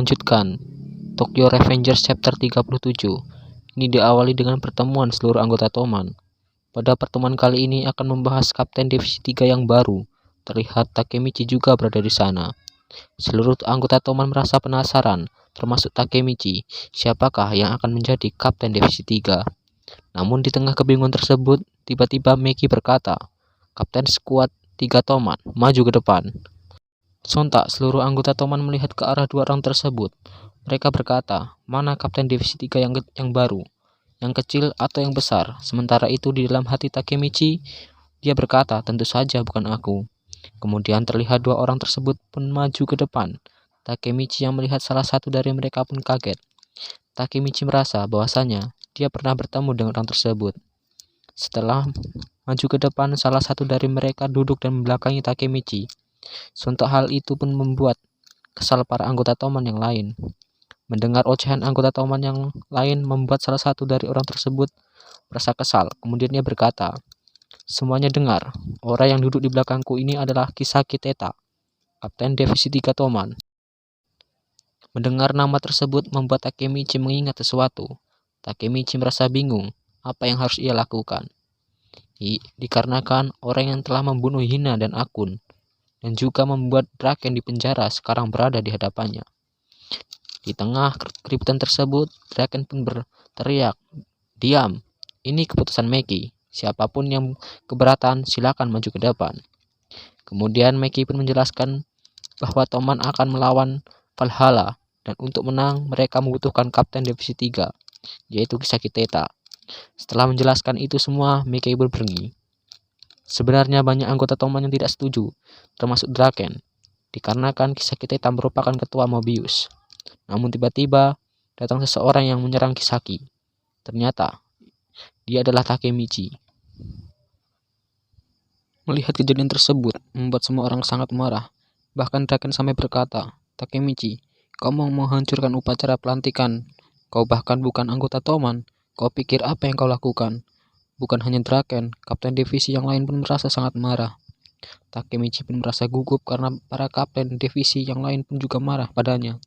melanjutkan Tokyo Revengers Chapter 37. Ini diawali dengan pertemuan seluruh anggota Toman. Pada pertemuan kali ini akan membahas Kapten Divisi 3 yang baru. Terlihat Takemichi juga berada di sana. Seluruh anggota Toman merasa penasaran, termasuk Takemichi, siapakah yang akan menjadi Kapten Divisi 3. Namun di tengah kebingungan tersebut, tiba-tiba Meki berkata, "Kapten skuad 3 Toman, maju ke depan." Sontak seluruh anggota Toman melihat ke arah dua orang tersebut. Mereka berkata, "Mana Kapten Divisi 3 yang baru? Yang kecil atau yang besar?" Sementara itu di dalam hati Takemichi, dia berkata, "Tentu saja bukan aku." Kemudian terlihat dua orang tersebut pun maju ke depan. Takemichi yang melihat salah satu dari mereka pun kaget. Takemichi merasa bahwasanya dia pernah bertemu dengan orang tersebut. Setelah maju ke depan, salah satu dari mereka duduk dan membelakangi Takemichi. Sontak hal itu pun membuat kesal para anggota Toman yang lain. Mendengar ocehan anggota Toman yang lain membuat salah satu dari orang tersebut merasa kesal. Kemudian dia berkata, "Semuanya dengar, orang yang duduk di belakangku ini adalah Kisaki Teta, Kapten Divisi 3 Toman." Mendengar nama tersebut membuat Takemichi mengingat sesuatu. Takemichi merasa bingung apa yang harus ia lakukan. Dikarenakan orang yang telah membunuh Hina dan Akun dan juga membuat Draken di penjara sekarang berada di hadapannya. Di tengah keributan tersebut, Draken pun berteriak, "Diam, ini keputusan Meki. Siapapun yang keberatan silakan maju ke depan." Kemudian Meki pun menjelaskan bahwa Toman akan melawan Valhalla dan untuk menang mereka membutuhkan Kapten Divisi 3, yaitu Kisaki Teta. Setelah menjelaskan itu semua, Meki pun pergi. Sebenarnya banyak anggota Toman yang tidak setuju, termasuk Draken, dikarenakan Kisaki Teta merupakan ketua Mobius. Namun tiba-tiba datang seseorang yang menyerang Kisaki. Ternyata dia adalah Takemichi. Melihat kejadian tersebut membuat semua orang sangat marah. Bahkan Draken sampai berkata, "Takemichi, kau mau menghancurkan upacara pelantikan. Kau bahkan bukan anggota Toman. Kau pikir apa yang kau lakukan?" Bukan hanya Draken, Kapten Divisi yang lain pun merasa sangat marah. Takemichi pun merasa gugup karena para Kapten Divisi yang lain pun juga marah padanya.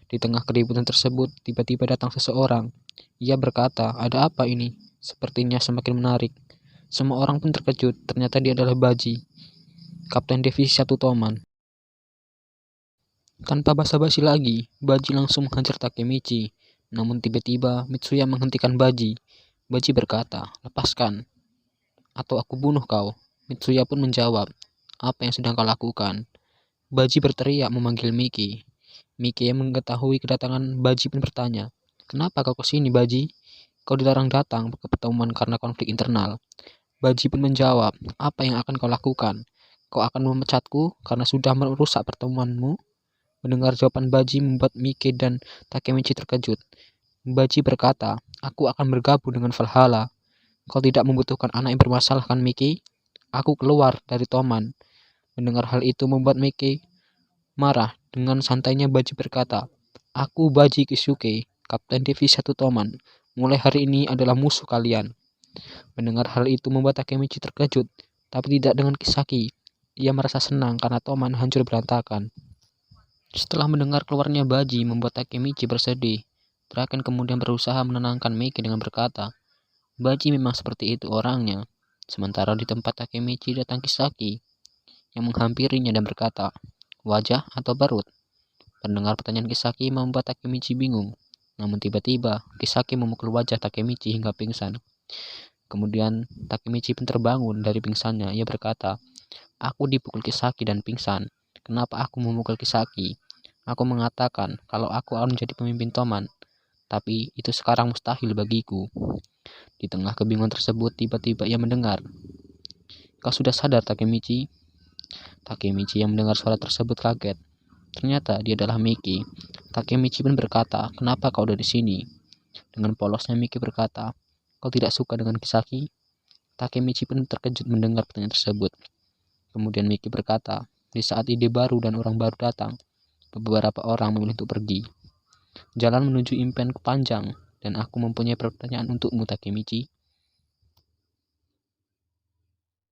Di tengah keributan tersebut, tiba-tiba datang seseorang. Ia berkata, "Ada apa ini? Sepertinya semakin menarik." Semua orang pun terkejut, ternyata dia adalah Baji, Kapten Divisi 1 Toman. Tanpa basa-basi lagi, Baji langsung menghajar Takemichi. Namun tiba-tiba Mitsuya menghentikan Baji. Baji berkata, "Lepaskan, atau aku bunuh kau." Mitsuya pun menjawab, "Apa yang sedang kau lakukan?" Baji berteriak memanggil Miki. Miki yang mengetahui kedatangan Baji pun bertanya, "Kenapa kau kesini, Baji? Kau dilarang datang ke pertemuan karena konflik internal." Baji pun menjawab, "Apa yang akan kau lakukan? Kau akan memecatku karena sudah merusak pertemuanmu?" Mendengar jawaban Baji membuat Miki dan Takemichi terkejut. Baji berkata, "Aku akan bergabung dengan Valhalla. Kau tidak membutuhkan anak yang bermasalah kan, Miki? Aku keluar dari Toman." Mendengar hal itu membuat Miki marah. Dengan santainya Baji berkata, "Aku Baji Kisuke, Kapten Divisi 1 Toman. Mulai hari ini adalah musuh kalian." Mendengar hal itu membuat Takemichi terkejut, tapi tidak dengan Kisaki. Ia merasa senang karena Toman hancur berantakan. Setelah mendengar keluarnya Baji membuat Takemichi bersedih. Draken kemudian berusaha menenangkan Meki dengan berkata, "Baji memang seperti itu orangnya." Sementara di tempat Takemichi datang Kisaki yang menghampirinya dan berkata, "Wajah atau barut?" Pendengar pertanyaan Kisaki membuat Takemichi bingung. Namun tiba-tiba Kisaki memukul wajah Takemichi hingga pingsan. Kemudian Takemichi pun terbangun dari pingsannya. Ia berkata, "Aku dipukul Kisaki dan pingsan. Kenapa aku memukul Kisaki? Aku mengatakan kalau aku akan menjadi pemimpin Toman. Tapi itu sekarang mustahil bagiku." Di tengah kebingungan tersebut, tiba-tiba ia mendengar, "Kau sudah sadar, Takemichi?" Takemichi yang mendengar suara tersebut kaget. Ternyata dia adalah Miki. Takemichi pun berkata, "Kenapa kau ada di sini?" Dengan polosnya Miki berkata, "Kau tidak suka dengan Kisaki?" Takemichi pun terkejut mendengar pertanyaan tersebut. Kemudian Miki berkata, "Di saat ide baru dan orang baru datang, beberapa orang memilih untuk pergi. Jalan menuju impian panjang, dan aku mempunyai pertanyaan untukmu, Takemichi.